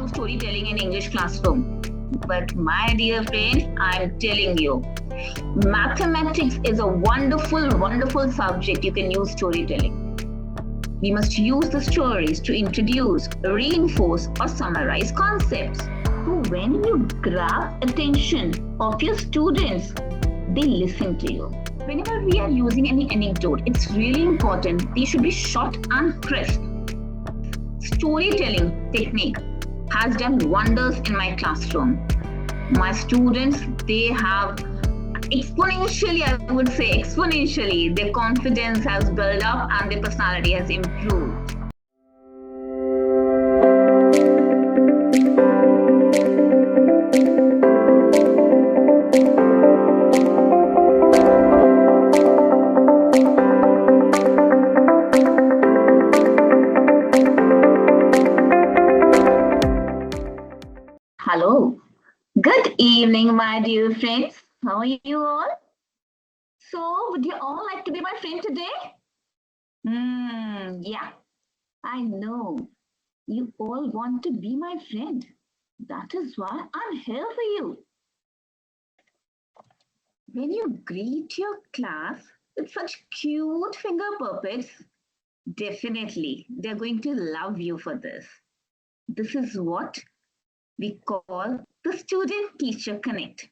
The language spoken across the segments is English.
use storytelling in English classroom. But my dear friend, I'm telling you, mathematics is a wonderful, wonderful subject you can use storytelling. We must use the stories to introduce, reinforce, or summarize concepts. So when you grab attention of your students, they listen to you. Whenever we are using any anecdote, it's really important they should be short and crisp. Storytelling technique has done wonders in my classroom. My students, they have exponentially, I would say exponentially, their confidence has built up and their personality has improved. Hello. Good evening, my dear friends. How are you all? So, would you all like to be my friend today? Yeah, I know. You all want to be my friend. That is why I'm here for you. When you greet your class with such cute finger puppets, definitely they're going to love you for this. This is what we call the student-teacher connect.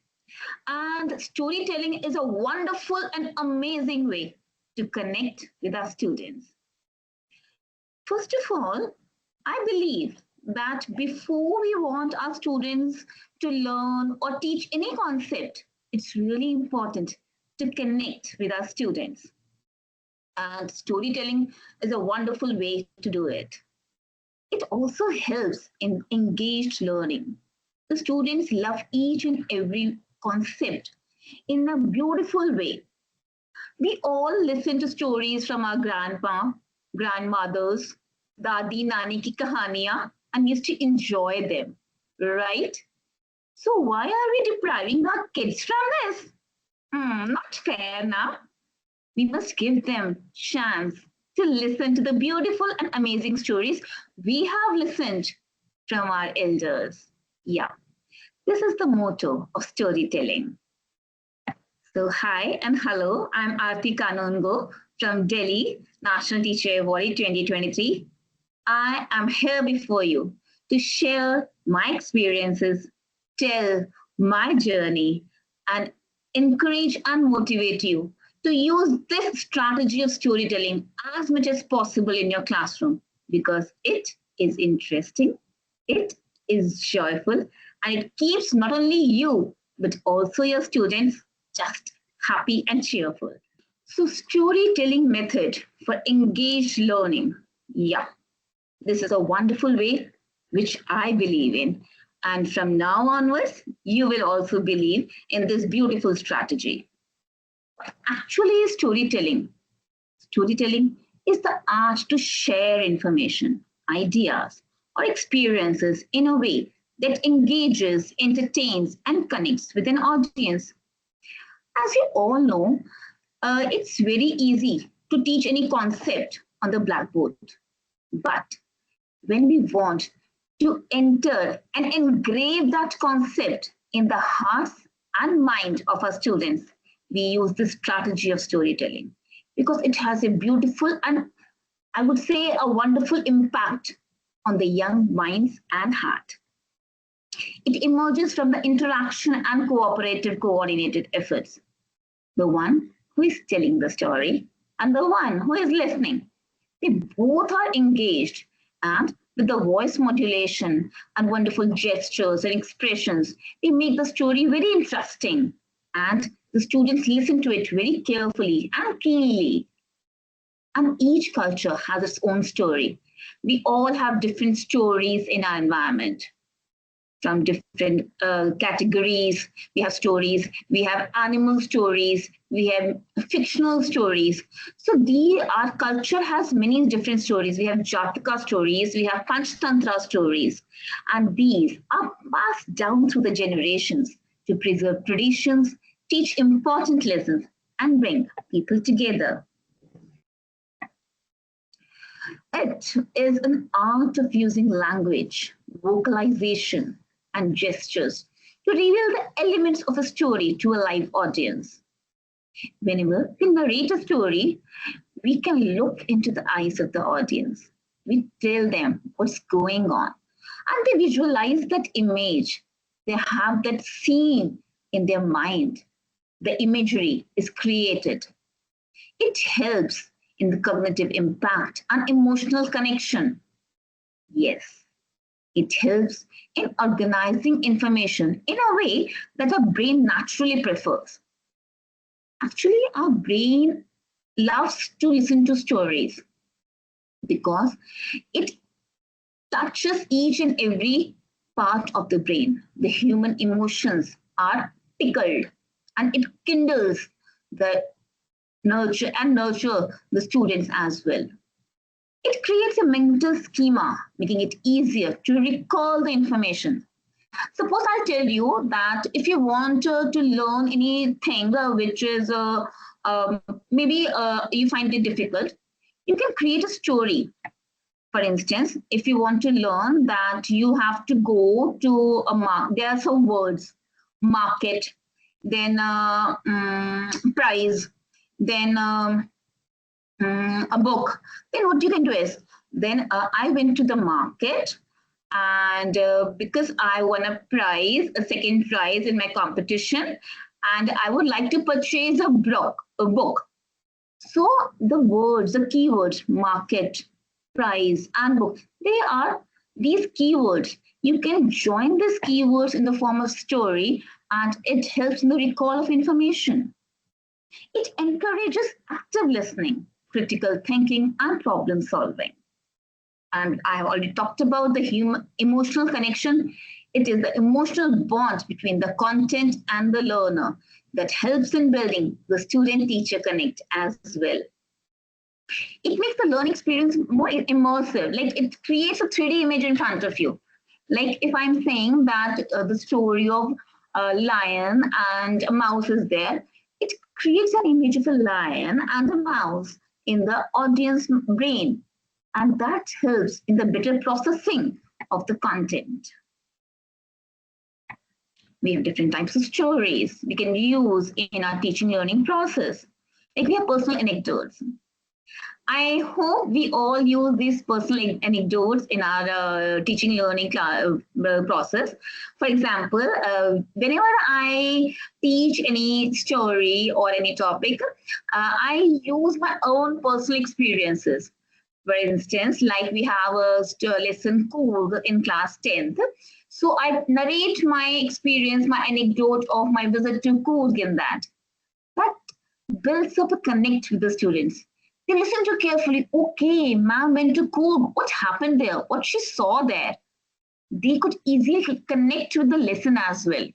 And storytelling is a wonderful and amazing way to connect with our students. First of all, I believe that before we want our students to learn or teach any concept, it's really important to connect with our students. And storytelling is a wonderful way to do it. It also helps in engaged learning. The students love each and every concept in a beautiful way. We all listen to stories from our grandpa, grandmothers, dadi, nani ki kahaniyan, and used to enjoy them, right? So why are we depriving our kids from this? Not fair now. We must give them chance to listen to the beautiful and amazing stories we have listened from our elders. Yeah, this is the motto of storytelling. So hi and hello, I'm Arti Qanungo from Delhi, National Teacher Awardee 2023. I am here before you to share my experiences, tell my journey, and encourage and motivate you to use this strategy of storytelling as much as possible in your classroom because it is interesting, it is joyful, and it keeps not only you, but also your students just happy and cheerful. So storytelling method for engaged learning. Yeah, this is a wonderful way which I believe in. And from now onwards, you will also believe in this beautiful strategy. Actually, storytelling is the art to share information, ideas, or experiences in a way that engages, entertains, and connects with an audience. As you all know, it's very easy to teach any concept on the blackboard. But when we want to enter and engrave that concept in the hearts and mind of our students, we use this strategy of storytelling because it has a beautiful and I would say a wonderful impact on the young minds and heart. It emerges from the interaction and cooperative, coordinated efforts. The one who is telling the story and the one who is listening. They both are engaged and with the voice modulation and wonderful gestures and expressions, they make the story very interesting and the students listen to it very carefully and keenly. And each culture has its own story. We all have different stories in our environment. From different categories. We have stories, we have animal stories, we have fictional stories. So our culture has many different stories. We have Jataka stories, we have Panchtantra stories, and these are passed down through the generations to preserve traditions, teach important lessons, and bring people together. It is an art of using language vocalization, and gestures to reveal the elements of a story to a live audience. Whenever we narrate a story, we can look into the eyes of the audience. We tell them what's going on, and they visualize that image. They have that scene in their mind. The imagery is created. It helps in the cognitive impact and emotional connection. Yes, it helps in organizing information in a way that our brain naturally prefers. Actually, our brain loves to listen to stories because it touches each and every part of the brain. The human emotions are tickled and it kindles the nurture the students as well. It creates a mental schema, making it easier to recall the information. Suppose I tell you that if you want to learn anything which is maybe you find it difficult, you can create a story. For instance, if you want to learn that you have to go to a market, there are some words, market, then price, then a book. Then what you can do is, then I went to the market and because I won a prize, a second prize in my competition, and I would like to purchase a book. So the words, the keywords, market, price, and book, they are these keywords. You can join these keywords in the form of story, and it helps in the recall of information. It encourages active listening, critical thinking, and problem solving. And I have already talked about the emotional connection. It is the emotional bond between the content and the learner that helps in building the student-teacher connect as well. It makes the learning experience more immersive. Like it creates a 3D image in front of you. Like if I'm saying that the story of a lion and a mouse is there, it creates an image of a lion and a mouse in the audience brain. And that helps in the better processing of the content. We have different types of stories we can use in our teaching learning process. Like we have personal anecdotes. I hope we all use these personal anecdotes in our teaching learning process. For example, whenever I teach any story or any topic, I use my own personal experiences. For instance, like we have a lesson Cool in class 10th. So I narrate my experience, my anecdote of my visit to Cool in that. That builds up a connect with the students. They listen to carefully. Okay, ma'am went to Cool. What happened there? What she saw there? They could easily connect with the lesson as well.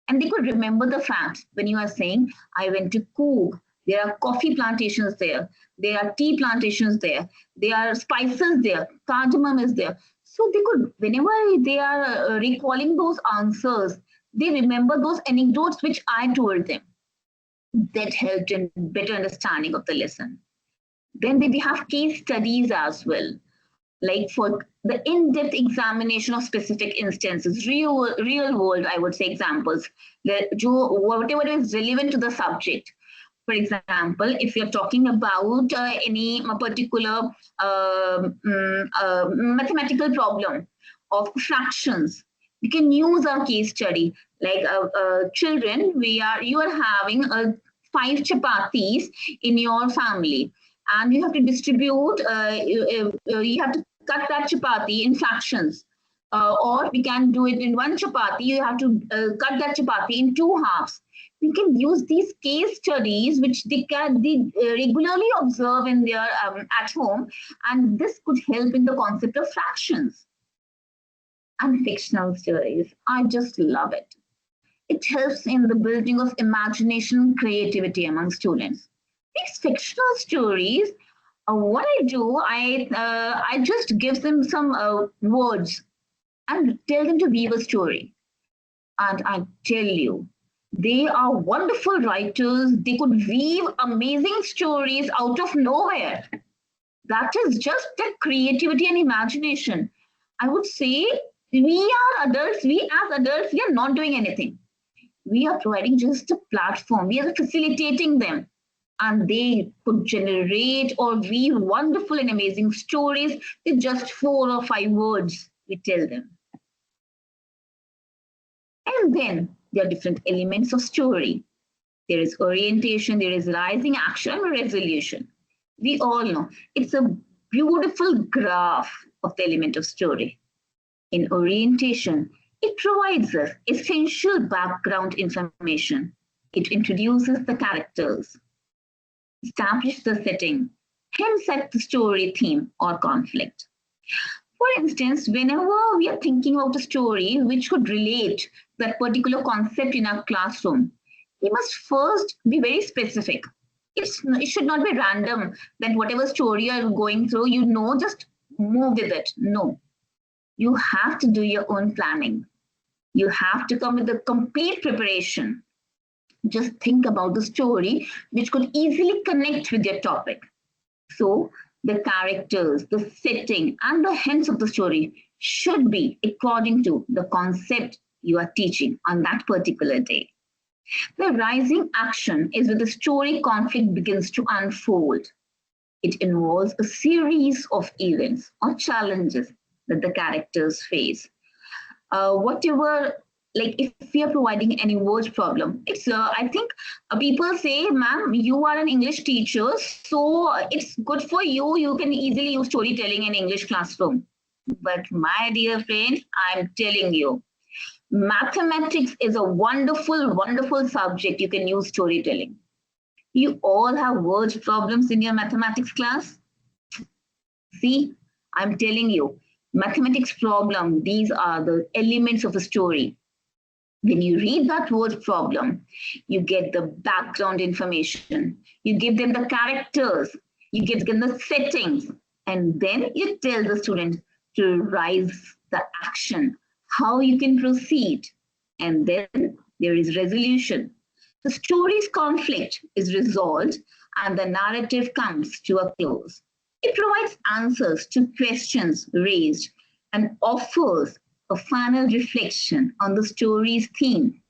And they could remember the facts when you are saying, I went to Cool. There are coffee plantations there. There are tea plantations there. There are spices there. Cardamom is there. So they could, whenever they are recalling those answers, they remember those anecdotes which I told them. That helped in better understanding of the lesson. Then we have case studies as well, like for the in-depth examination of specific instances, real world, I would say examples, whatever is relevant to the subject. For example, if you're talking about any particular mathematical problem of fractions, we can use our case study. Like children, you are having 5 chapatis in your family, and you have to distribute, you have to cut that chapati in fractions. Or we can do it in 1 chapati, you have to cut that chapati in 2 halves. We can use these case studies, which they regularly observe in their at home, and this could help in the concept of fractions. And fictional stories, I just love it. It helps in the building of imagination and creativity among students. These fictional stories, what I do, I just give them some words and tell them to weave a story. And I tell you, they are wonderful writers. They could weave amazing stories out of nowhere. That is just the creativity and imagination. I would say We are adults, we as adults, we are not doing anything. We are providing just a platform, we are facilitating them, and they could generate or weave wonderful and amazing stories with just 4 or 5 words we tell them. And then there are different elements of story. There is orientation, there is rising action, resolution. We all know it's a beautiful graph of the element of story. In orientation, it provides us essential background information. It introduces the characters, establishes the setting, hence set the story theme or conflict. For instance, whenever we are thinking about a story which could relate that particular concept in our classroom, we must first be very specific. It should not be random that whatever story you're going through, just move with it. No, you have to do your own planning. You have to come with a complete preparation. Just think about the story which could easily connect with your topic. So the characters, the setting, and the hints of the story should be according to the concept you are teaching on that particular day. The rising action is when the story conflict begins to unfold. It involves a series of events or challenges that the characters face. If we are providing any words problem, it's I think people say, ma'am, you are an English teacher, so it's good for you. You can easily use storytelling in English classroom. But my dear friend, I'm telling you, mathematics is a wonderful, wonderful subject. You can use storytelling. You all have words problems in your mathematics class. See, I'm telling you, mathematics problem, these are the elements of a story. When you read that word problem, you get the background information, you give them the characters, you give them the settings, and then you tell the student to rise the action, how you can proceed, and then there is resolution. The story's conflict is resolved and the narrative comes to a close. It provides answers to questions raised and offers a final reflection on the story's theme.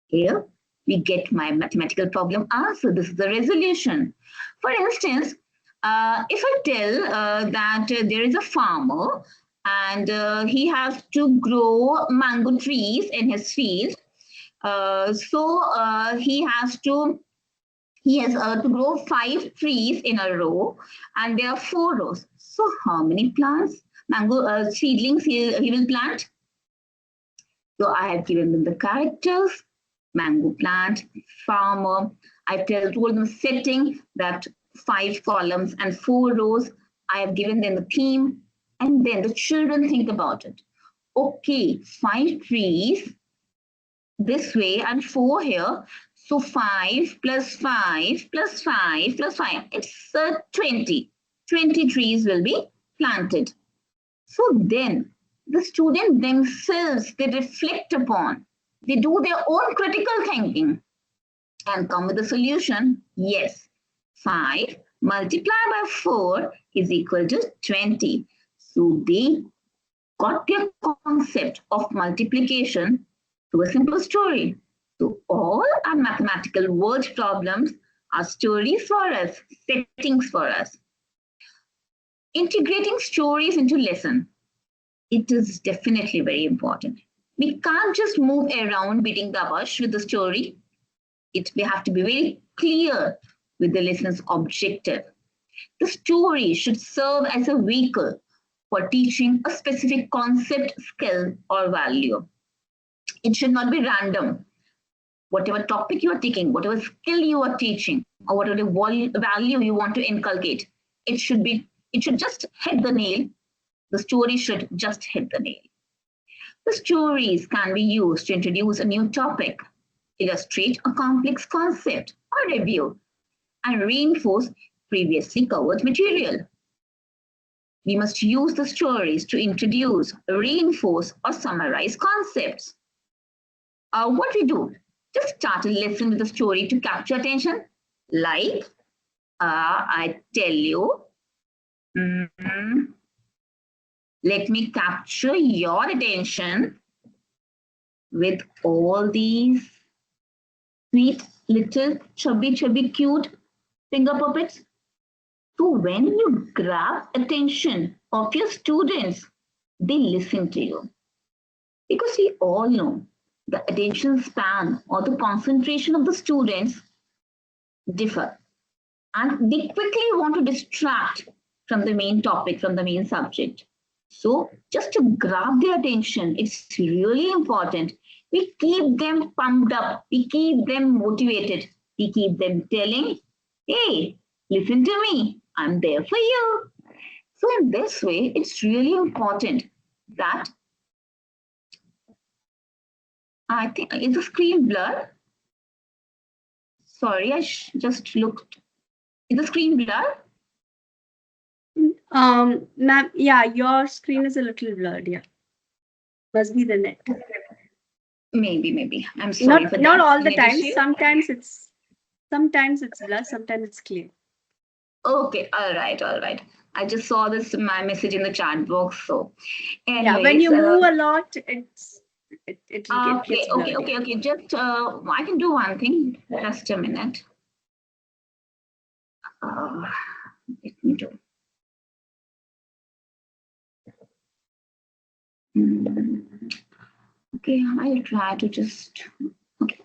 Here, we get my mathematical problem answer. This is the resolution. For instance, if I tell that there is a farmer and he has to grow mango trees in his field, he has to grow 5 trees in a row, and there are 4 rows. So how many plants, mango seedlings he will plant? So I have given them the characters, mango plant, farmer. I told them setting that 5 columns and 4 rows. I have given them the theme, and then the children think about it. Okay, 5 trees this way and 4 here. So 5 plus 5 plus 5 plus 5, it's 20. 20 trees will be planted. So then the student themselves, they reflect upon, they do their own critical thinking and come with a solution. Yes, 5 multiplied by 4 is equal to 20. So they got their concept of multiplication to a simple story. So all our mathematical word problems are stories for us, settings for us. Integrating stories into lesson, it is definitely very important. We can't just move around beating the bush with the story. We have to be very clear with the lesson's objective. The story should serve as a vehicle for teaching a specific concept, skill, or value. It should not be random. Whatever topic you are taking, whatever skill you are teaching, or whatever value you want to inculcate, it should just hit the nail. The story should just hit the nail. The stories can be used to introduce a new topic, illustrate a complex concept, or review and reinforce previously covered material. We must use the stories to introduce, reinforce, or summarize concepts. What we do? Just start a lesson with a story to capture attention. Like, I tell you, Let me capture your attention with all these sweet little chubby cute finger puppets. So when you grab attention of your students, they listen to you. Because we all know the attention span or the concentration of the students differ. And they quickly want to distract from the main topic, from the main subject. So just to grab their attention, it's really important. We keep them pumped up, we keep them motivated, we keep them telling, hey, listen to me, I'm there for you. So in this way, it's really important that I think, is the screen blur? Sorry, I just looked. Is the screen blur? Ma'am, yeah, your screen is a little blurred. Yeah, must be the net. Maybe. I'm sorry for Not that. all the Net time. issue. Sometimes it's blurred. Sometimes it's clear. Okay, all right. I just saw this my message in the chat box. So, Yeah, when anyways, you move a lot, it gets blurred. okay. Just I can do one thing. Just a minute. Let me do. Okay, I'll try to just. Okay.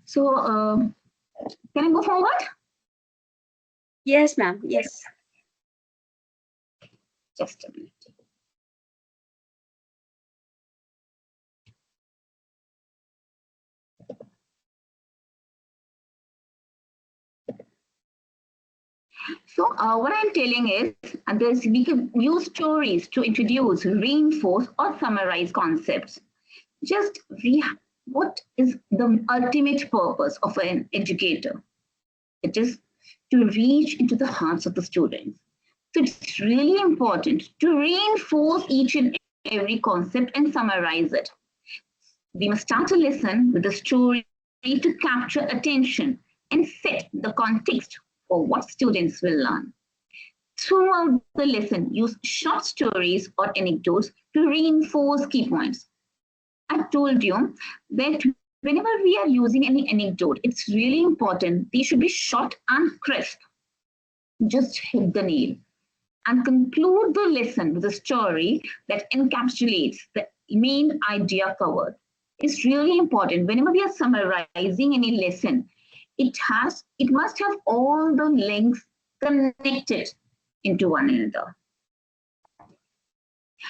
So, can I go forward? Yes, ma'am. Yes. Just a minute. So what I'm telling is, we can use stories to introduce, reinforce, or summarize concepts. What is the ultimate purpose of an educator? It is to reach into the hearts of the students. So it's really important to reinforce each and every concept and summarize it. We must start to listen with the story to capture attention and set the context for what students will learn. Throughout the lesson, use short stories or anecdotes to reinforce key points. I told you that whenever we are using any anecdote, it's really important. They should be short and crisp. Just hit the nail and conclude the lesson with a story that encapsulates the main idea covered. It's really important. Whenever we are summarizing any lesson, it must have all the links connected into one another.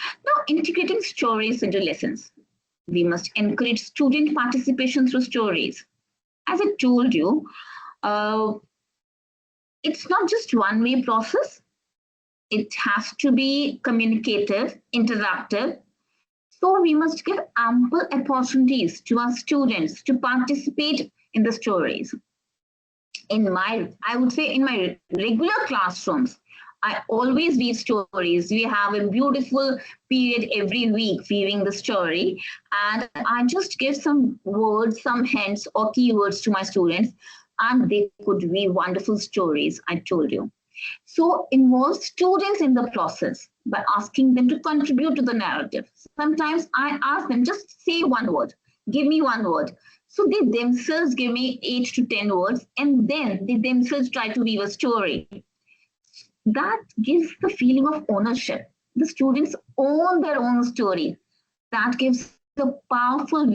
Now, integrating stories into lessons. We must encourage student participation through stories. As I told you, it's not just one-way process. It has to be communicative, interactive. So we must give ample opportunities to our students to participate in the stories. I would say in my regular classrooms, I always read stories. We have a beautiful period every week viewing the story. And I just give some words, some hints or keywords to my students, and they could be wonderful stories, I told you. So involve students in the process by asking them to contribute to the narrative. Sometimes I ask them, just say one word, give me one word. So they themselves give me 8 to 10 words, and then they themselves try to weave a story. That gives the feeling of ownership. The students own their own story. That gives a powerful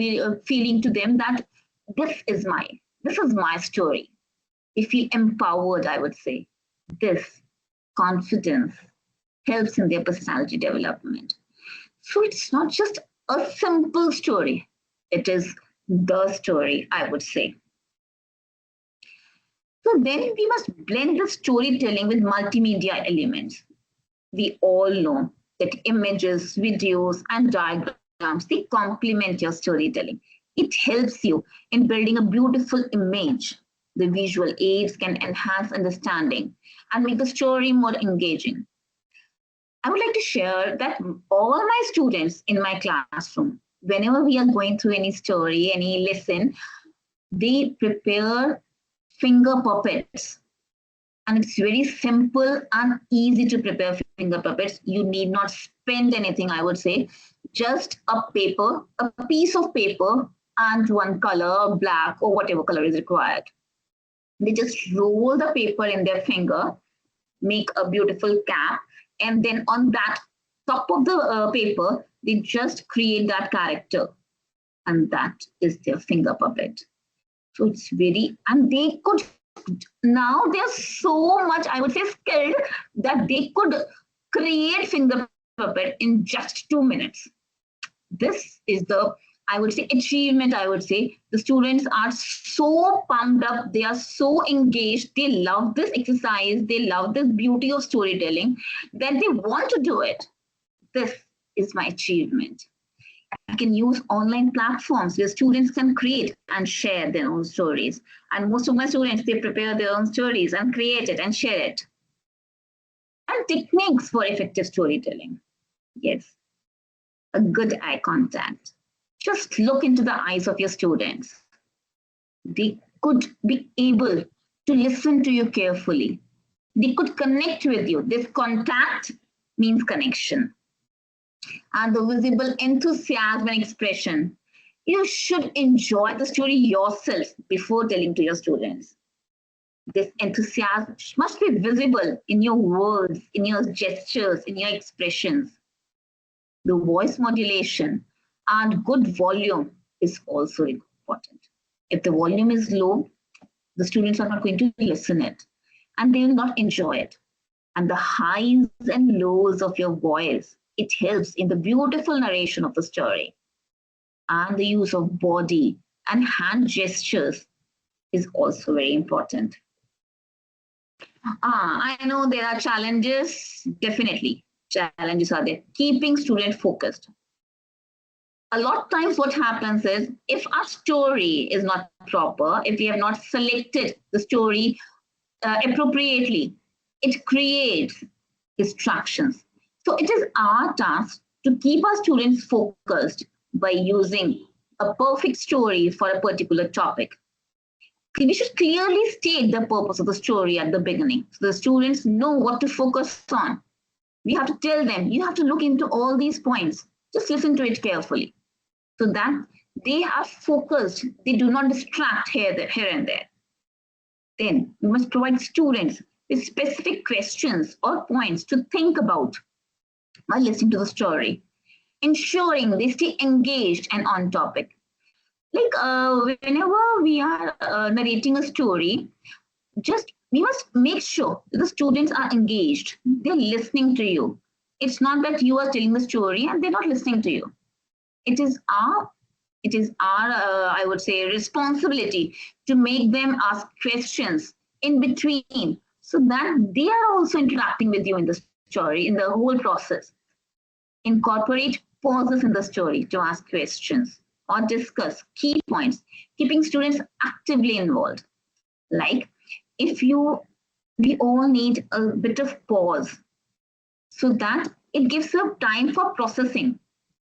feeling to them that this is my story. They feel empowered, I would say. This confidence helps in their personality development. So it's not just a simple story, it is the story, I would say. So then we must blend the storytelling with multimedia elements. We all know that images, videos, and diagrams, they complement your storytelling. It helps you in building a beautiful image. The visual aids can enhance understanding and make the story more engaging. I would like to share that all my students in my classroom, whenever we are going through any story, any lesson, they prepare finger puppets. And it's very simple and easy to prepare finger puppets. You need not spend anything, I would say. Just a paper, a piece of paper, and one color, black or whatever color is required. They just roll the paper in their finger, make a beautiful cap, and then on that top of the paper, they just create that character, and that is their finger puppet. So it's very, and they could, now they're so much, I would say, skilled that they could create finger puppet in just 2 minutes. This is the, I would say, achievement. I would say the students are so pumped up, they are so engaged, they love this exercise, they love this beauty of storytelling that they want to do it. This is my achievement. I can use online platforms where students can create and share their own stories. And most of my students, they prepare their own stories and create it and share it. And techniques for effective storytelling. Yes, a good eye contact. Just look into the eyes of your students. They could be able to listen to you carefully. They could connect with you. This contact means connection. And the visible enthusiasm and expression. You should enjoy the story yourself before telling to your students. This enthusiasm must be visible in your words, in your gestures, in your expressions. The voice modulation and good volume is also important. If the volume is low, the students are not going to listen it and they will not enjoy it. And the highs and lows of your voice, it helps in the beautiful narration of the story. And the use of body and hand gestures is also very important. I know there are challenges, definitely. Challenges are there. Keeping student focused. A lot of times what happens is if our story is not proper, if we have not selected the story appropriately, it creates distractions. So it is our task to keep our students focused by using a perfect story for a particular topic. We should clearly state the purpose of the story at the beginning so the students know what to focus on. We have to tell them, you have to look into all these points. Just listen to it carefully so that they are focused. They do not distract here and there. Then we must provide students with specific questions or points to think about while listening to the story, ensuring they stay engaged and on topic. Like whenever we are narrating a story, we must make sure that the students are engaged. They're listening to you. It's not that you are telling the story and they're not listening to you. It is our I would say, responsibility to make them ask questions in between so that they are also interacting with you in the story, in the whole process. Incorporate pauses in the story to ask questions or discuss key points, keeping students actively involved. Like we all need a bit of pause so that it gives them time for processing.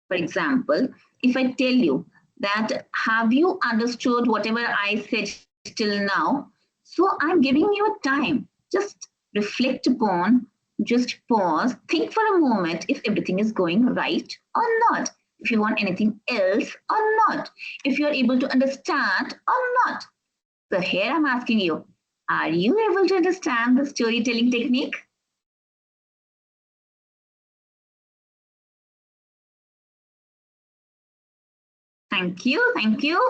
For example, if I tell you that, have you understood whatever I said till now? So I'm giving you a time. Just reflect upon, just pause, think for a moment if everything is going right or not. If you want anything else or not. If you're able to understand or not. So here I'm asking you, are you able to understand the storytelling technique? Thank you, thank you.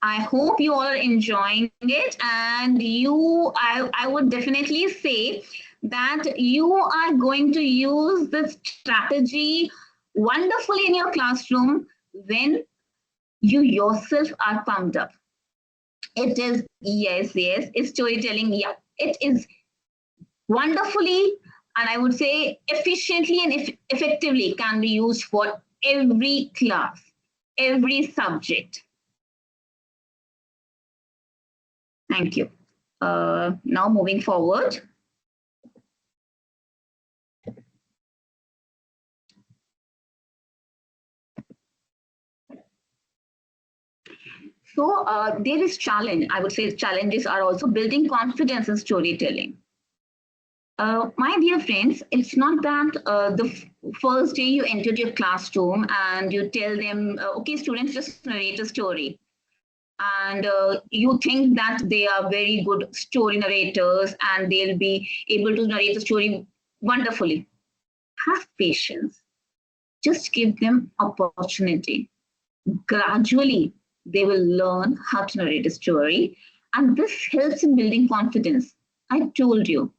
I hope you all are enjoying it, and I would definitely say that you are going to use this strategy wonderfully in your classroom when you yourself are pumped up. It is, yes, it's storytelling. Yeah, it is wonderfully, and I would say efficiently and effectively can be used for every class, every subject. Thank you. Now moving forward. So there is challenge. I would say challenges are also building confidence in storytelling. My dear friends, it's not that the first day you entered your classroom and you tell them, okay, students, just narrate a story. And you think that they are very good story narrators and they'll be able to narrate the story wonderfully. Have patience. Just give them opportunity. Gradually, they will learn how to narrate a story. And this helps in building confidence. I told you,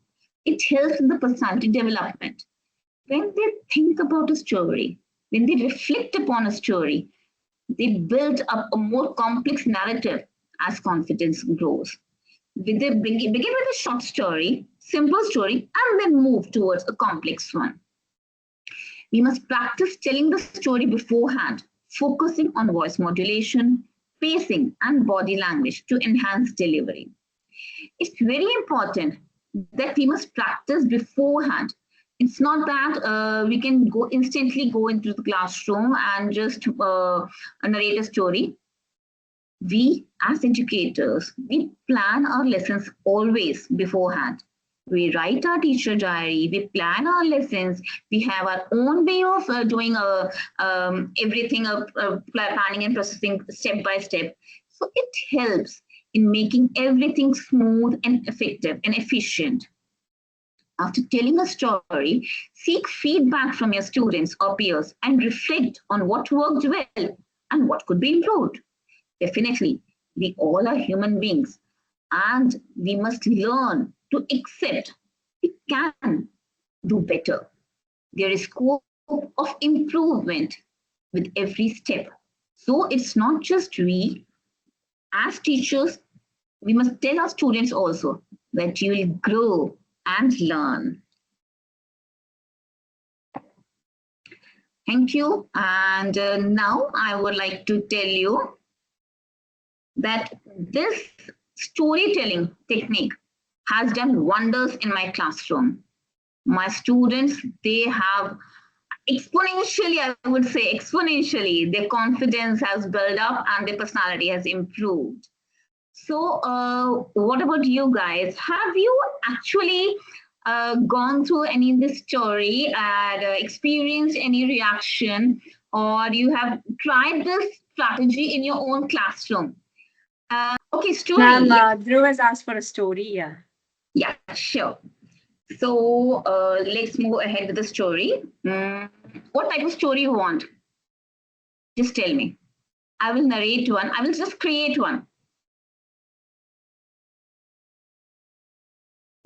it helps in the personality development. When they think about a story, when they reflect upon a story, they build up a more complex narrative as confidence grows. They begin with a short story, simple story, and then move towards a complex one. We must practice telling the story beforehand, focusing on voice modulation, pacing, and body language to enhance delivery. It's very important that we must practice beforehand. It's not that we can go instantly go into the classroom and just narrate a story. We, as educators, we plan our lessons always beforehand. We write our teacher diary, we plan our lessons, we have our own way of doing everything, planning and processing step by step. So it helps in making everything smooth and effective and efficient. After telling a story, seek feedback from your students or peers and reflect on what worked well and what could be improved. Definitely, we all are human beings and we must learn to accept we can do better. There is scope of improvement with every step. So it's not just we, as teachers, we must tell our students also that you will grow and learn. Thank you. And now I would like to tell you that this storytelling technique has done wonders in my classroom. My students, they have exponentially, I would say exponentially, their confidence has built up and their personality has improved. So what about you guys? Have you actually gone through any of this story and experienced any reaction, or you have tried this strategy in your own classroom? Okay, Ma'am, story. Dhruv has asked for a story. Yeah. Yeah, sure. So let's move ahead with the story. What type of story you want? Just tell me. I will narrate one. I will just create one.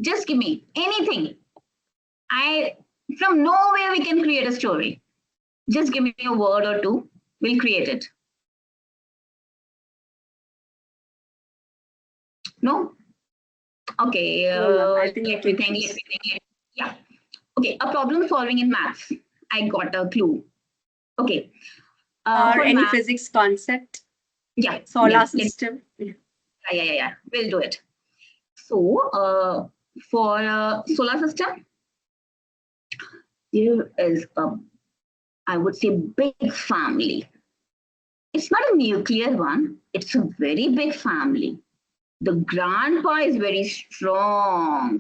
Just give me anything. From nowhere we can create a story. Just give me a word or two. We'll create it. No? Okay. No, ma'am, I think Let me think. Yeah. Okay. A problem solving in maths. I got a clue. Okay. or For any math. physics concept, Yeah. solar system. Yeah. We'll do it. So for solar system, there is a, I would say, big family. It's not a nuclear one. It's a very big family. The grandpa is very strong.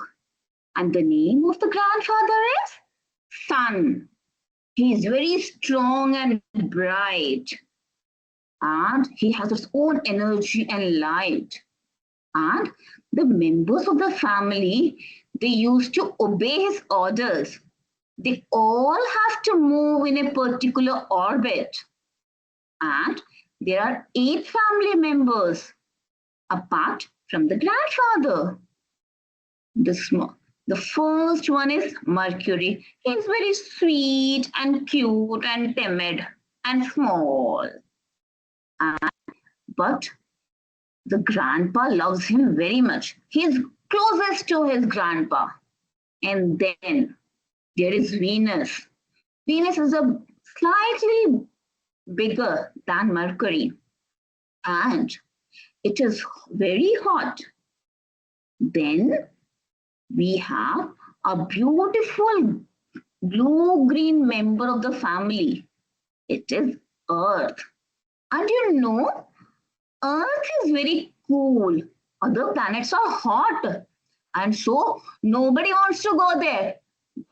And the name of the grandfather is Sun. He is very strong and bright. And he has his own energy and light. And the members of the family, they used to obey his orders. They all have to move in a particular orbit. And there are 8 family members apart from the grandfather. The first one is Mercury. He's very sweet and cute and timid and small. But the grandpa loves him very much. He's closest to his grandpa. And then there is Venus. Venus is a slightly bigger than Mercury and it is very hot. Then we have a beautiful blue-green member of the family. It is Earth. And you know, Earth is very cool. Other planets are hot. And so nobody wants to go there.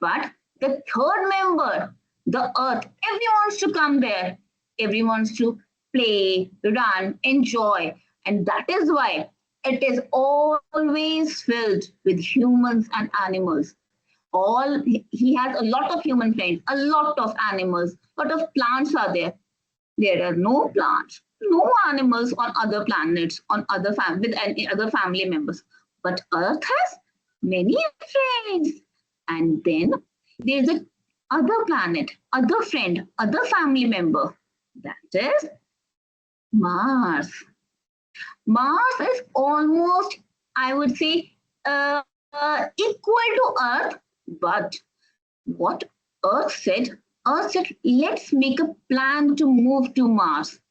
But the third member, the earth, everyone wants to come there. Everyone wants to play, run, enjoy. And that is why it is always filled with humans and animals. He has a lot of human friends, a lot of animals, a lot of plants are there. There are no plants, no animals on other planets, on with any other family members. But Earth has many friends. And then there's a other planet, other friend, other family member. That is Mars. Mars is almost, I would say, equal to Earth. But what Earth said, let's make a plan to move to Mars.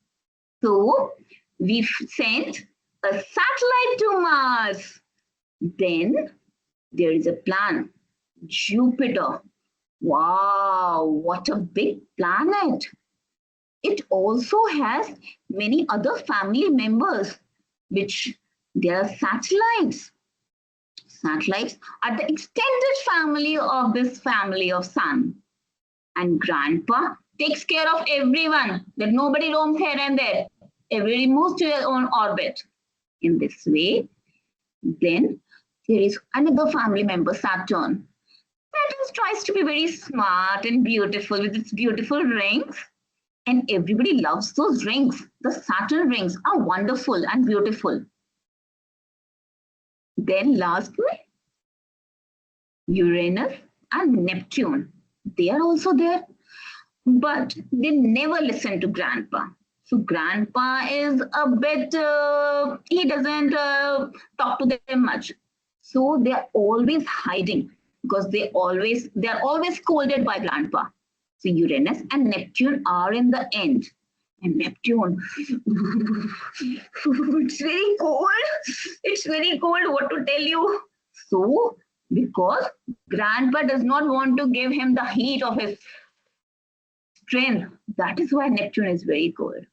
So we've sent a satellite to Mars. Then there is a plan. Jupiter. Wow, what a big planet. It also has many other family members, which they are satellites. Satellites are the extended family of this family of Sun. And Grandpa takes care of everyone, that nobody roams here and there. Everybody moves to their own orbit. In this way, then there is another family member, Saturn. Saturn tries to be very smart and beautiful with its beautiful rings. And everybody loves those rings. The Saturn rings are wonderful and beautiful. Then lastly, Uranus and Neptune. They are also there, but they never listen to Grandpa. So Grandpa is a bit, he doesn't talk to them much. So they are always hiding because they are always scolded by Grandpa. So Uranus and Neptune are in the end. And Neptune, it's very cold. It's very cold, what to tell you. So, because Grandpa does not want to give him the heat of his strength, that is why Neptune is very cold.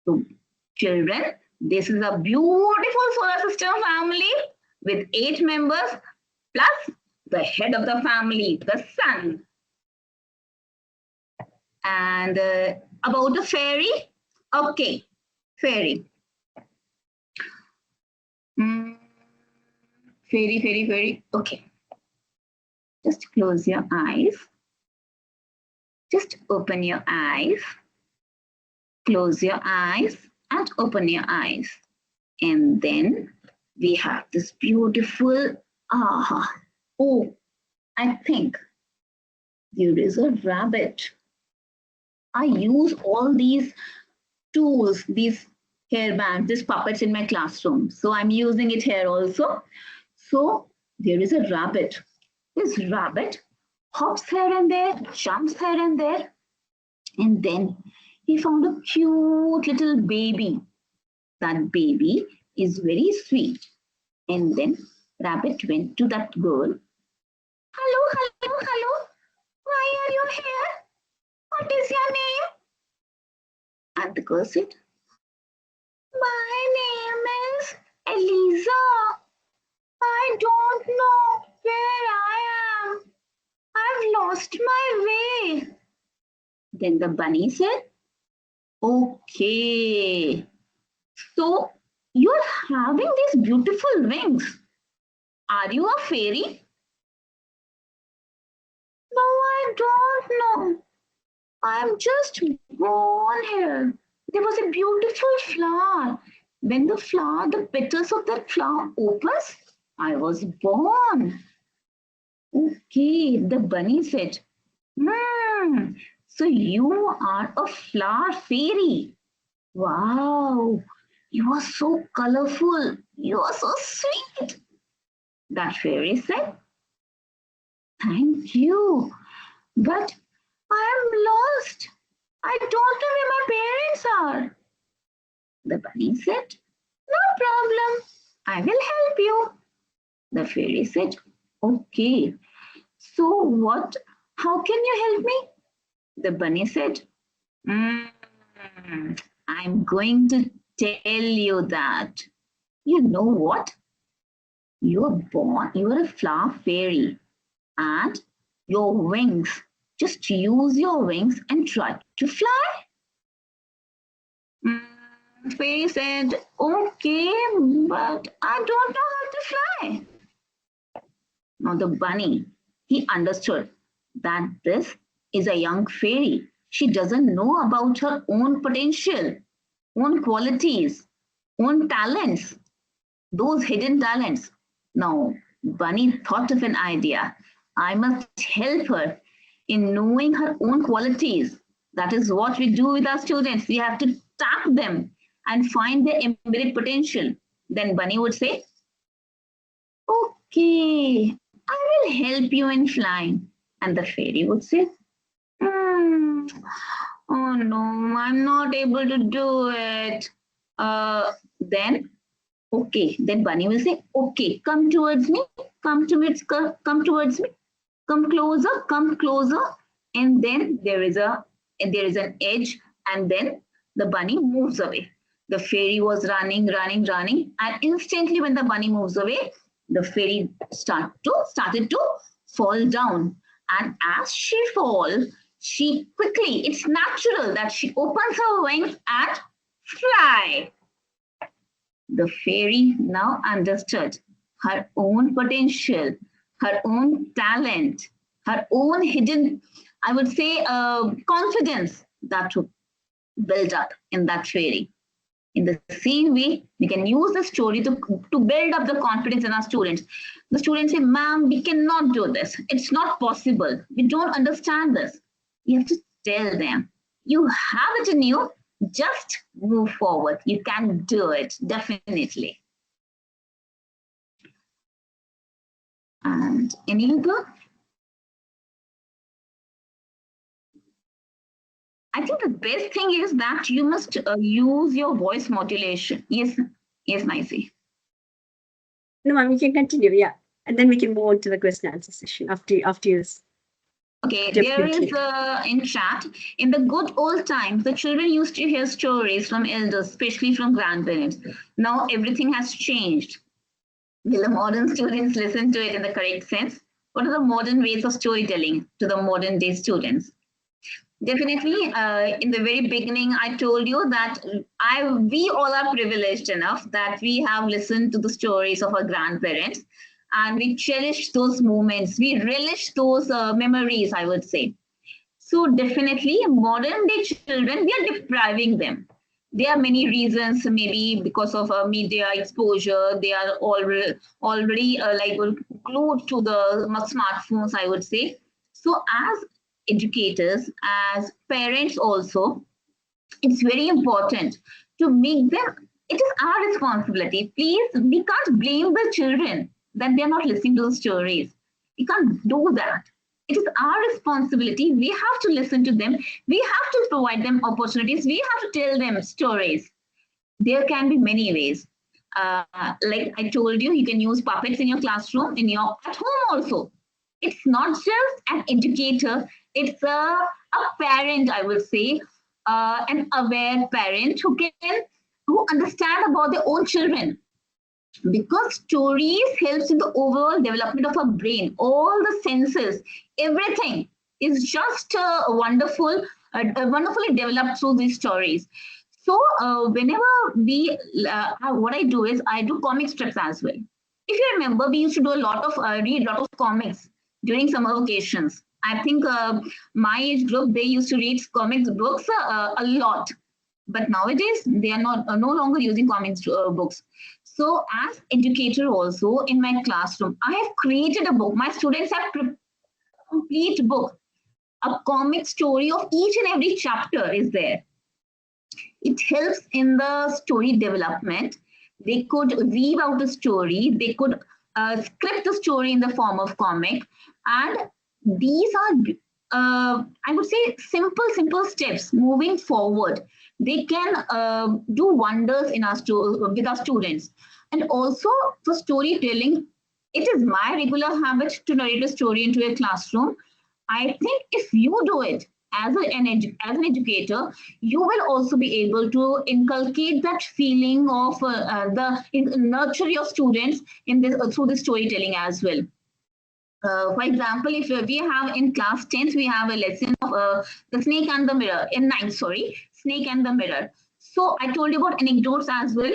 So, children, this is a beautiful solar system family with 8 members plus the head of the family, the Sun. And about the fairy, okay, fairy. Fairy, okay. Just close your eyes. Just open your eyes. Close your eyes and open your eyes. And then we have this beautiful, oh, I think there is a rabbit. I use all these tools, these hairbands, these puppets in my classroom. So I'm using it here also. So there is a rabbit. This rabbit hops here and there, jumps here and there. And then he found a cute little baby. That baby is very sweet. And then rabbit went to that girl. Hello. Why are you here? What is your name? And the girl said, my name is Eliza. I don't know where I am. I've lost my way. Then the bunny said, okay. So you're having these beautiful wings. Are you a fairy? No, I don't know. I'm just born here. There was a beautiful flower. When the petals of that flower opens, I was born. Okay, the bunny said, so you are a flower fairy. Wow, you are so colorful. You are so sweet. That fairy said, thank you, but I am lost. I don't know where my parents are. The bunny said, no problem. I will help you. The fairy said, okay. So how can you help me? The bunny said, I'm going to tell you that. You know what? You were born, you are a flower fairy, and your wings. Just use your wings and try to fly. Fairy said, okay, but I don't know how to fly. Now the bunny, he understood that this is a young fairy. She doesn't know about her own potential, own qualities, own talents, those hidden talents. Now, Bunny thought of an idea. I must help her in knowing her own qualities. That is what we do with our students. We have to tap them and find their embedded potential. Then Bunny would say, okay, I will help you in flying. And the fairy would say, "Hmm, oh no, I'm not able to do it. Then okay, then Bunny will say, okay, come towards me, come towards me, come closer, and then there is an edge, and then the bunny moves away. The fairy was running, running, running, and instantly when the bunny moves away, the fairy started to fall down. And as she falls, she quickly, it's natural that she opens her wings and fly. The fairy now understood her own potential, her own talent, her own hidden, I would say, confidence that would build up in that fairy. In the same way, we can use the story to build up the confidence in our students. The students say, ma'am, we cannot do this. It's not possible. We don't understand this. You have to tell them, you have it in you, just move forward. You can do it, definitely. And any other? I think the best thing is that you must use your voice modulation. Yes, yes, Nicey. No, ma'am, you can continue. Yeah, and then we can move on to the question and answer session after this. Okay, there is in chat, in the good old times, the children used to hear stories from elders, especially from grandparents. Now everything has changed. Will the modern students listen to it in the correct sense? What are the modern ways of storytelling to the modern day students? Definitely, in the very beginning, I told you that we all are privileged enough that we have listened to the stories of our grandparents, and we cherish those moments. We relish those memories, I would say. So definitely, modern day children, we are depriving them. There are many reasons, maybe because of media exposure. They are already like glued to the smartphones, I would say. So as educators, as parents also, it's very important to make them, it is our responsibility. Please, we can't blame the children that they're not listening to the stories. We can't do that. It is our responsibility. We have to listen to them. We have to provide them opportunities. We have to tell them stories. There can be many ways. Like I told you, you can use puppets in your classroom, at home also. It's not just an educator, it's a parent, I will say, an aware parent who understand about their own children, because stories helps in the overall development of our brain. All the senses, everything is just wonderfully developed through these stories. So whenever what I do is I do comic strips as well. If you remember, we used to do read a lot of comics during summer vacations. I think my age group, they used to read comics books a lot, but nowadays they are not no longer using comics books. So as educator also in my classroom, I have created a book. My students have complete book, a comic story of each and every chapter is there. It helps in the story development. They could weave out a story. They could script the story in the form of comic. And these are, I would say, simple steps moving forward. They can do wonders in with our students. And also for storytelling, it is my regular habit to narrate a story into a classroom. I think if you do it, as an educator, you will also be able to inculcate that feeling of nurture your students in this through the storytelling as well. For example, if we have in class 10th, we have a lesson of the snake and the mirror. In ninth, sorry, snake and the mirror. So I told you about anecdotes as well.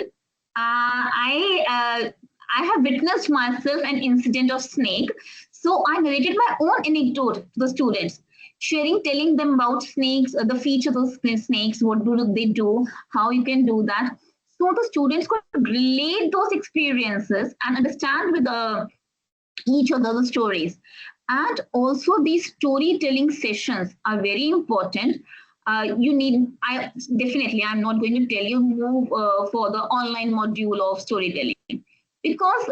I have witnessed myself an incident of snake. So I narrated my own anecdote to the students, telling them about snakes, the features of snakes, what do they do, how you can do that. So the students could relate those experiences and understand with each other's stories. And also these storytelling sessions are very important. You need, I'm not going to tell you move for the online module of storytelling, because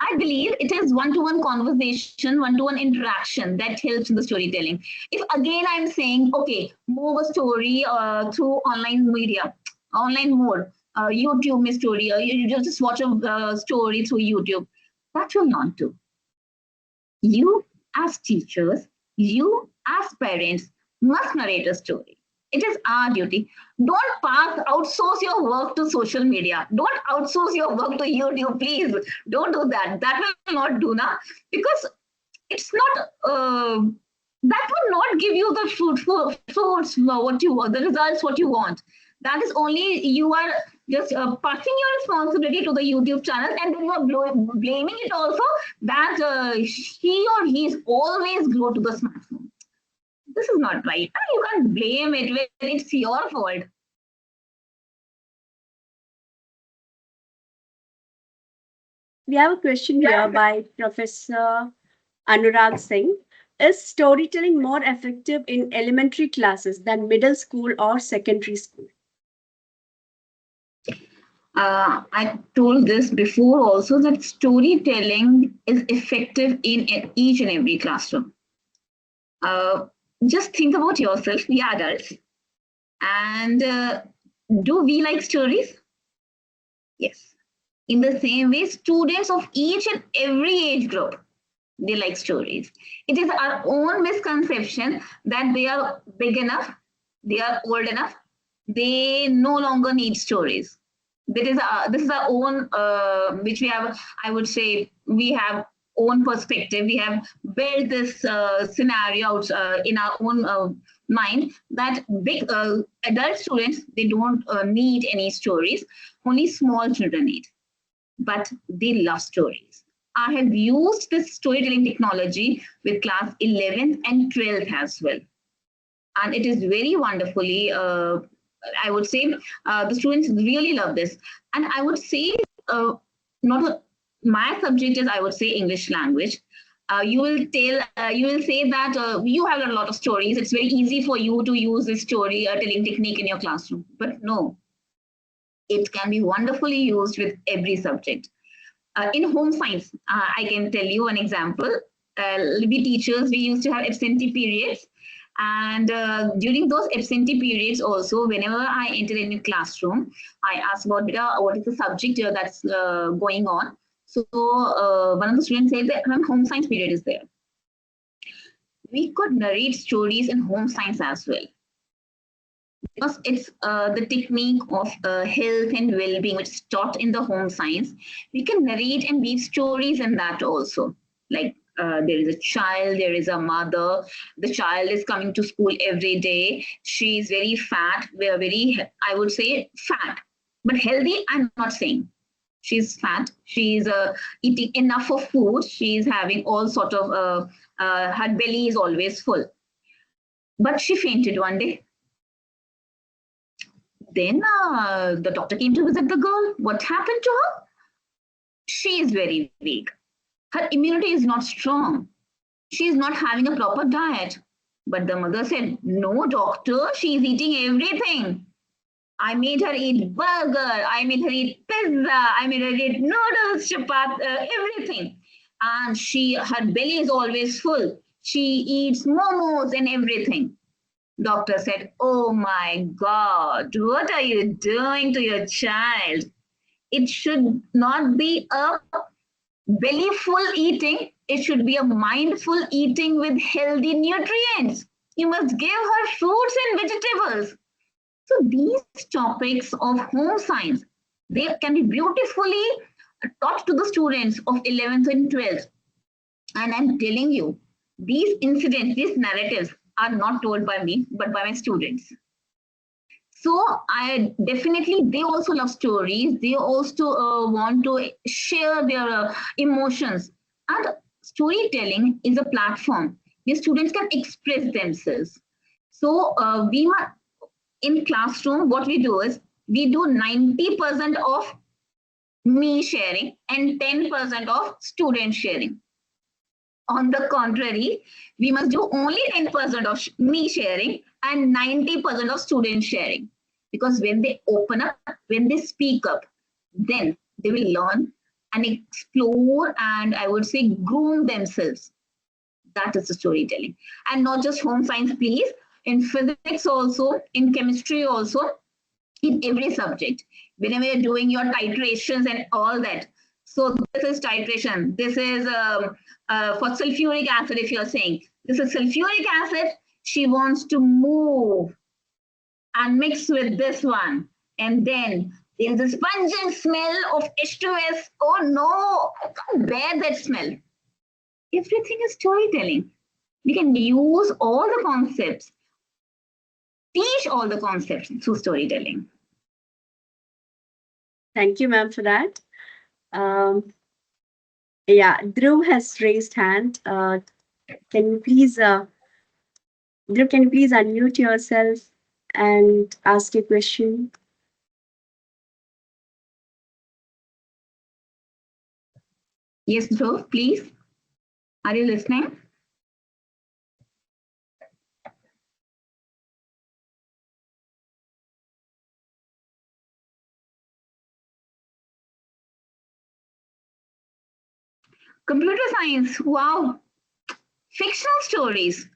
I believe it is one-to-one conversation, one-to-one interaction that helps in the storytelling. If again I'm saying, okay, move a story through online media, online mode, YouTube story, you just watch a story through YouTube, that will not do. You, as teachers, you, as parents, must narrate a story. It is our duty. Don't outsource your work to social media. Don't outsource your work to YouTube, please. Don't do that. That will not do now, because it's not. That will not give you the fruits, what you want, the results what you want. That is only you are just passing your responsibility to the YouTube channel, and then you are blaming it also that she or he is always glued to the smartphone. This is not right. You can't blame it when it's your fault. We have a question here by Professor Anurag Singh. Is storytelling more effective in elementary classes than middle school or secondary school? I told this before also, that storytelling is effective in each and every classroom. Just think about yourself, we are adults. And do we like stories? Yes. In the same way, students of each and every age group, they like stories. It is our own misconception that they are big enough, they are old enough, they no longer need stories. This is our own, which we have, I would say, we have own perspective. We have built this scenario out in our own mind, that big adult students, they don't need any stories. Only small children need, but they love stories. I have used this storytelling technology with class 11th and 12th as well. And it is very wonderfully, I would say, the students really love this. And I would say, my subject is, I would say, English language. You will say that you have a lot of stories. It's very easy for you to use this storytelling technique in your classroom. But no, it can be wonderfully used with every subject. In home science, I can tell you an example. We teachers, we used to have absentee periods. And during those absentee periods also, whenever I enter in a classroom, I ask about what is the subject that's going on. So one of the students said that home science period is there. We could narrate stories in home science as well, because it's the technique of health and well-being which is taught in the home science. We can narrate and weave stories in that also. Like there is a child, there is a mother, the child is coming to school every day. She is very fat, very, I would say, fat, but healthy, I'm not saying. She's fat, she's eating enough of food, she's having all sort of, her belly is always full. But she fainted one day. Then the doctor came to visit the girl. What happened to her? She is very weak. Her immunity is not strong. She is not having a proper diet. But the mother said, no, doctor, she is eating everything. I made her eat burger. I made her eat pizza. I made her eat noodles, chapat, everything. And her belly is always full. She eats momos and everything. Doctor said, oh my God, what are you doing to your child? It should not be a belly full eating. It should be a mindful eating with healthy nutrients. You must give her fruits and vegetables. So these topics of home science, they can be beautifully taught to the students of 11th and 12th. And I'm telling you, these incidents, these narratives are not told by me, but by my students. So I definitely, they also love stories. They also want to share their emotions. And storytelling is a platform where students can express themselves. So in classroom, what we do is we do 90% of me sharing and 10% of student sharing. On the contrary, we must do only 10% of me sharing and 90% of student sharing. Because when they open up, when they speak up, then they will learn and explore and I would say groom themselves. That is the storytelling. And not just home science, please. In physics also, in chemistry also, in every subject. Whenever you're doing your titrations and all that. So this is titration. This is for sulfuric acid, if you're saying. This is sulfuric acid. She wants to move and mix with this one. And then there's this pungent smell of H2S. Oh no, I can't bear that smell. Everything is storytelling. We can use all the concepts, teach all the concepts through storytelling. Thank you, ma'am, for that. Um, yeah, Dhruv has raised hand. Can you please, Dhruv, can you please unmute yourself and ask a question? Yes, Dhruv, please. Are you listening? Computer science, wow. Fictional stories.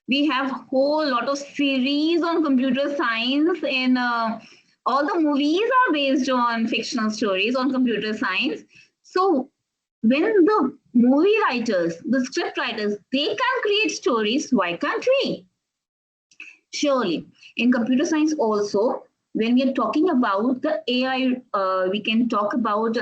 We have whole lot of series on computer science and all the movies are based on fictional stories on computer science. So when the movie writers, the script writers, they can create stories, why can't we? Surely. In computer science also, when we are talking about the AI, we can talk about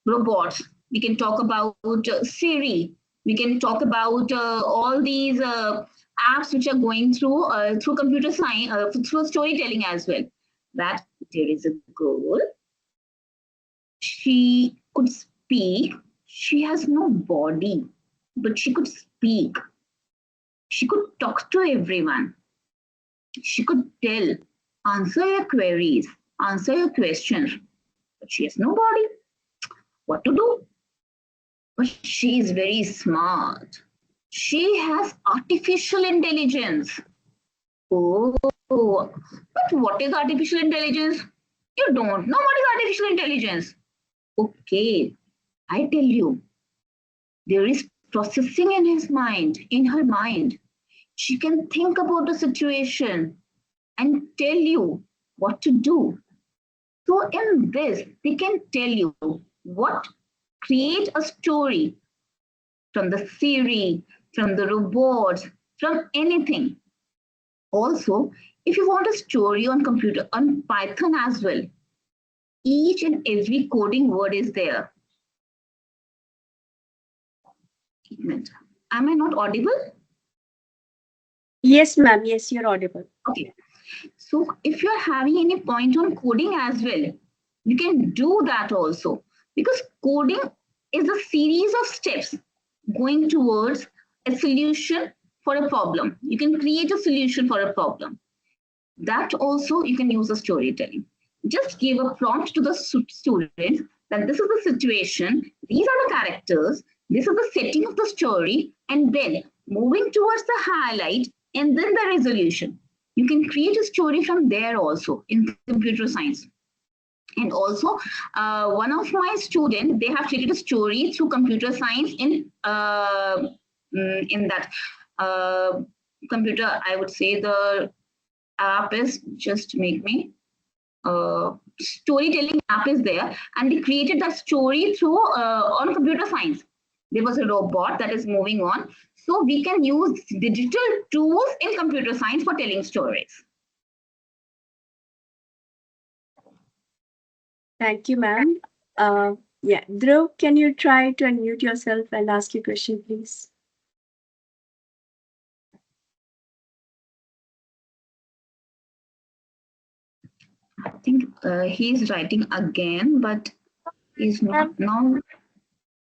robots. We can talk about Siri. We can talk about all these apps which are going through computer science, through storytelling as well. That there is a girl. She could speak. She has no body, but she could speak. She could talk to everyone. She could tell, answer your queries, answer your questions, but she has no body. What to do? But she is very smart. She has artificial intelligence. Oh, but what is artificial intelligence? You don't know what is artificial intelligence. Okay, I tell you, there is processing in his mind, in her mind. She can think about the situation and tell you what to do. So in this, they can tell you what, create a story from the theory, from the robots, from anything. Also, if you want a story on computer, on Python as well, each and every coding word is there. Am I not audible? Yes, ma'am. Yes, you're audible. Okay. So if you're having any point on coding as well, you can do that also. Because coding is a series of steps going towards a solution for a problem. You can create a solution for a problem. That also you can use a storytelling. Just give a prompt to the students that this is the situation, these are the characters, this is the setting of the story, and then moving towards the highlight and then the resolution. You can create a story from there also in computer science. And also, one of my students, they have created a story through computer science in that computer, I would say the app is just make me storytelling app is there, and they created that story through on computer science. There was a robot that is moving on, So we can use digital tools in computer science for telling stories. Thank you, ma'am. Yeah, Dhruv, can you try to unmute yourself and ask your question, please? I think he's writing again, but he's not now.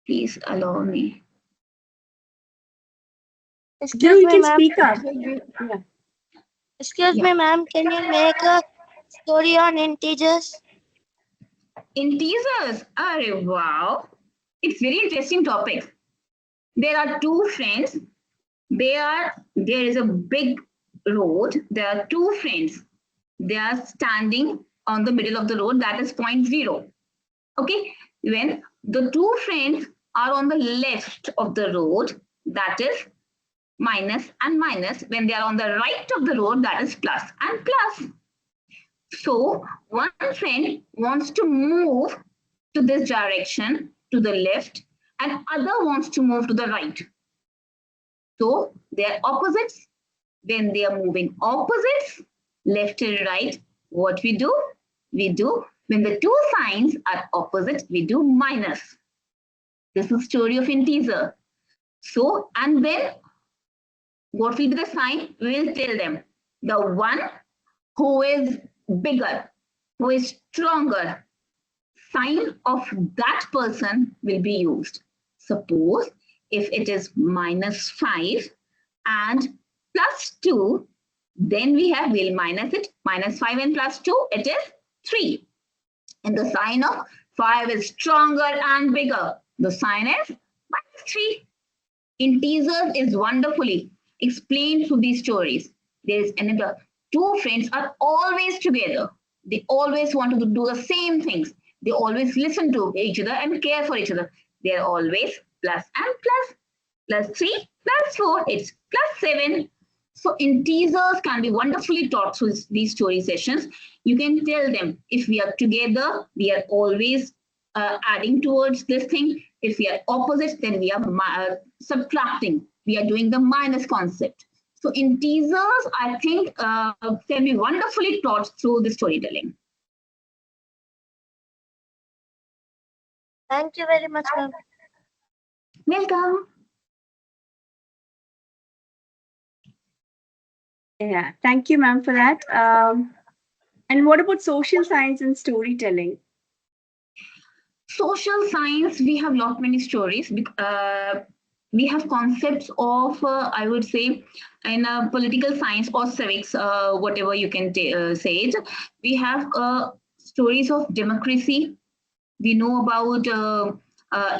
Please allow me. Dhruv, you can speak up. Yeah. Excuse me, ma'am. Can you make a story on integers? Integers? Arre, wow. It's very interesting topic. There are two friends. There is a big road. There are two friends. They are standing on the middle of the road, that is point 0. Okay, when the two friends are on the left of the road, that is minus and minus. When they are on the right of the road, that is plus and plus. So one friend wants to move to this direction, to the left, and other wants to move to the right. So they are opposites. When they are moving opposites, left and right, what we do? We do, when the two signs are opposite, we do minus. This is story of integer. So, and then what will be the sign? We will tell them. The one who is bigger, who is stronger, sign of that person will be used. Suppose if it is -5 and +2, then we'll minus it. -5 and +2, it is 3. And the sign of 5 is stronger and bigger. The sign is -3. Integers is wonderfully explained through these stories. There is another. Two friends are always together. They always want to do the same things. They always listen to each other and care for each other. They are always plus and plus. +3, +4, it's +7. So integers can be wonderfully taught through these story sessions. You can tell them if we are together, we are always adding towards this thing. If we are opposites, then we are subtracting. We are doing the minus concept. So integers, I think, can be wonderfully taught through the storytelling. Thank you very much, ma'am. Welcome. Yeah, thank you, ma'am, for that. And what about social science and storytelling? Social science, we have lot many stories. We have concepts of, I would say, in political science or civics, whatever you can say it. We have stories of democracy. We know about,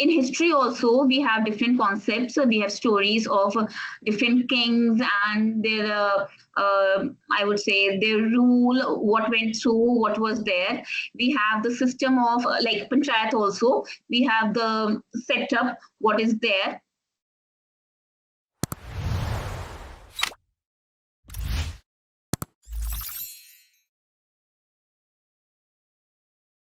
in history also, we have different concepts. We have stories of different kings and their, I would say, their rule, what went through, what was there. We have the system of like panchayat also. We have the setup, what is there.